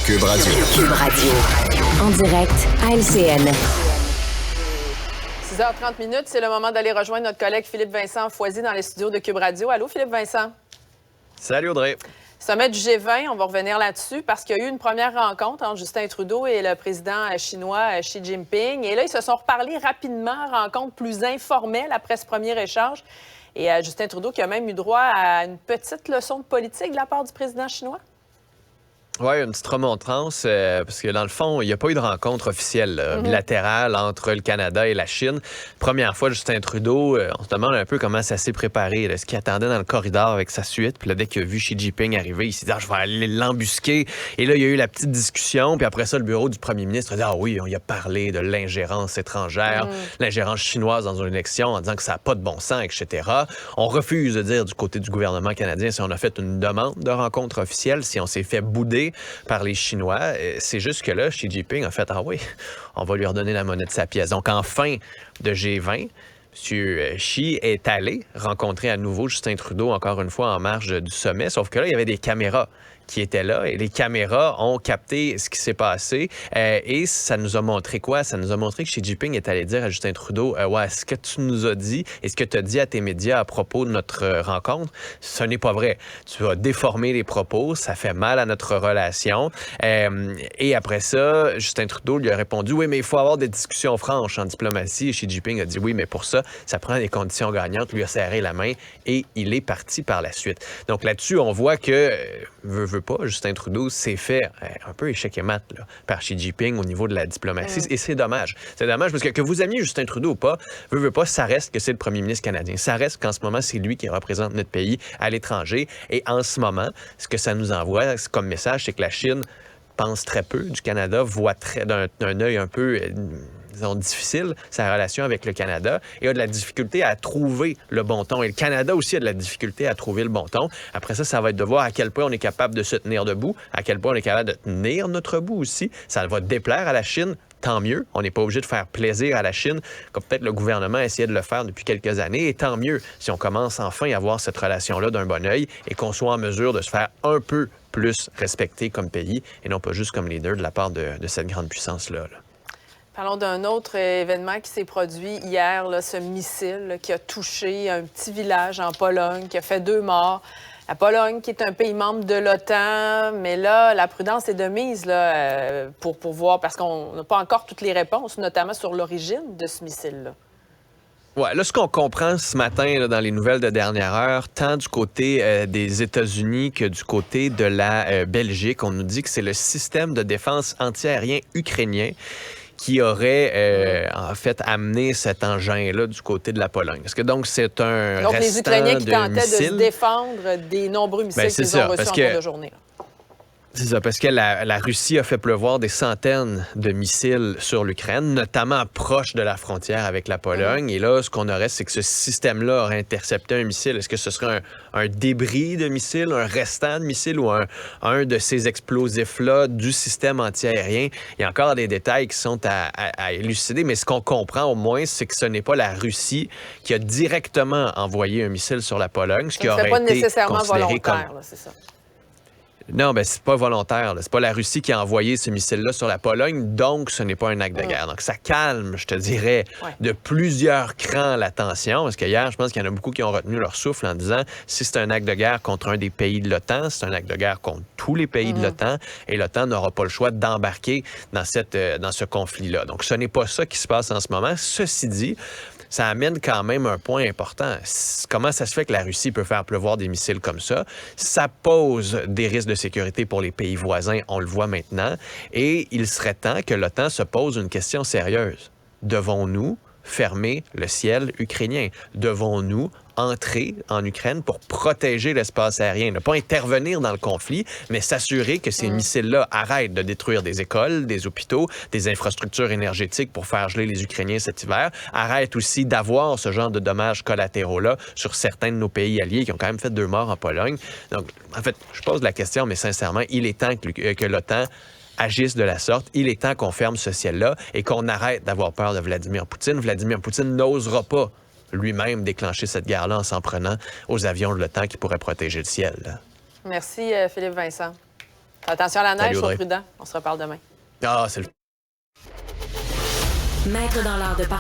Cube Radio. Cube Radio. En direct à LCN. 6h30, c'est le moment d'aller rejoindre notre collègue Philippe Vincent Foisy dans les studios de Cube Radio. Allô, Philippe Vincent? Salut Audrey. Sommet du G20, on va revenir là-dessus parce qu'il y a eu une première rencontre entre Justin Trudeau et le président chinois Xi Jinping. Et là, ils se sont reparlés rapidement, rencontre plus informelle après ce premier échange. Et Justin Trudeau qui a même eu droit à une petite leçon de politique de la part du président chinois. Oui, une petite remontrance, parce que dans le fond, il n'y a pas eu de rencontre officielle bilatérale entre le Canada et la Chine. Première fois, Justin Trudeau, on se demande un peu comment ça s'est préparé, là, ce qu'il attendait dans le corridor avec sa suite. Puis là, dès qu'il a vu Xi Jinping arriver, il s'est dit « je vais aller l'embusquer ». Et là, il y a eu la petite discussion. Puis après ça, le bureau du premier ministre a dit « ah oui, on y a parlé de l'ingérence étrangère, l'ingérence chinoise dans une élection en disant que ça n'a pas de bon sens, etc. » On refuse de dire du côté du gouvernement canadien si on a fait une demande de rencontre officielle, si on s'est fait bouder par les Chinois. C'est juste que là, Xi Jinping a fait « ah oui, on va lui redonner la monnaie de sa pièce ». Donc, en fin de G20, M. Xi est allé rencontrer à nouveau Justin Trudeau, encore une fois, en marge du sommet, sauf que là, il y avait des caméras qui étaient là et les caméras ont capté ce qui s'est passé et ça nous a montré quoi? Ça nous a montré que Xi Jinping est allé dire à Justin Trudeau « ouais, ce que tu nous as dit et ce que tu as dit à tes médias à propos de notre rencontre, ce n'est pas vrai. Tu as déformé les propos, ça fait mal à notre relation. » Et après ça, Justin Trudeau lui a répondu « oui, mais il faut avoir des discussions franches en diplomatie. » Et Xi Jinping a dit « oui, mais pour ça, ça prend des conditions gagnantes. » Lui a serré la main et il est parti par la suite. Donc là-dessus, on voit que veut pas, Justin Trudeau s'est fait un peu échec et mat là, par Xi Jinping au niveau de la diplomatie. Et c'est dommage. C'est dommage parce que vous aimiez Justin Trudeau ou pas, veut pas, ça reste que c'est le premier ministre canadien. Ça reste qu'en ce moment, c'est lui qui représente notre pays à l'étranger. Et en ce moment, ce que ça nous envoie comme message, c'est que la Chine pense très peu du Canada, voit d'un œil un peu disons, difficile sa relation avec le Canada et a de la difficulté à trouver le bon ton. Et le Canada aussi a de la difficulté à trouver le bon ton. Après ça, ça va être de voir à quel point on est capable de se tenir debout, à quel point on est capable de tenir notre bout aussi. Ça va déplaire à la Chine. Tant mieux. On n'est pas obligé de faire plaisir à la Chine, comme peut-être le gouvernement a essayé de le faire depuis quelques années. Et tant mieux si on commence enfin à voir cette relation-là d'un bon œil et qu'on soit en mesure de se faire un peu plus respecter comme pays et non pas juste comme leader de la part de cette grande puissance-là. Parlons d'un autre événement qui s'est produit hier, là, ce missile là, qui a touché un petit village en Pologne, qui a fait 2 morts. La Pologne, qui est un pays membre de l'OTAN, mais là, la prudence est de mise là, pour voir, parce qu'on n'a pas encore toutes les réponses, notamment sur l'origine de ce missile-là. Oui, là, ce qu'on comprend ce matin là, dans les nouvelles de dernière heure, tant du côté des États-Unis que du côté de la Belgique, on nous dit que c'est le système de défense antiaérien ukrainien qui aurait en fait amené cet engin-là du côté de la Pologne. Parce que donc c'est un donc restant les Ukrainiens qui tentaient missiles. de se défendre des nombreux missiles qu'ils ont reçus en cours de journée. Là. C'est ça, parce que la Russie a fait pleuvoir des centaines de missiles sur l'Ukraine, notamment proche de la frontière avec la Pologne. Et là, ce qu'on aurait, c'est que ce système-là aurait intercepté un missile. Est-ce que ce serait un débris de missile, un restant de missile ou un de ces explosifs-là du système antiaérien? Il y a encore des détails qui sont à élucider, mais ce qu'on comprend au moins, c'est que ce n'est pas la Russie qui a directement envoyé un missile sur la Pologne, ce qui aurait pas été nécessairement considéré volontaire, comme... là, c'est ça. Non, ben c'est pas volontaire. C'est pas la Russie qui a envoyé ce missile-là sur la Pologne, donc ce n'est pas un acte de guerre. Donc ça calme, je te dirais, de plusieurs crans la tension. Parce qu'hier, je pense qu'il y en a beaucoup qui ont retenu leur souffle en disant si c'est un acte de guerre contre un des pays de l'OTAN, c'est un acte de guerre contre tous les pays de l'OTAN, et l'OTAN n'aura pas le choix d'embarquer dans ce conflit-là. Donc ce n'est pas ça qui se passe en ce moment. Ceci dit, ça amène quand même un point important. Comment ça se fait que la Russie peut faire pleuvoir des missiles comme ça? Ça pose des risques de sécurité pour les pays voisins, on le voit maintenant. Et il serait temps que l'OTAN se pose une question sérieuse. Devons-nous fermer le ciel ukrainien? Devons-nous entrer en Ukraine pour protéger l'espace aérien, ne pas intervenir dans le conflit, mais s'assurer que ces missiles-là arrêtent de détruire des écoles, des hôpitaux, des infrastructures énergétiques pour faire geler les Ukrainiens cet hiver, arrêtent aussi d'avoir ce genre de dommages collatéraux-là sur certains de nos pays alliés qui ont quand même fait 2 morts en Pologne. Donc, en fait, je pose la question, mais sincèrement, il est temps que l'OTAN agissent de la sorte. Il est temps qu'on ferme ce ciel-là et qu'on arrête d'avoir peur de Vladimir Poutine. Vladimir Poutine n'osera pas lui-même déclencher cette guerre-là en s'en prenant aux avions de l'OTAN qui pourraient protéger le ciel. Merci, Philippe Vincent. Attention à la neige, Salut, sois Audrey. prudent. On se reparle demain. Ah, c'est le Maître dans l'art de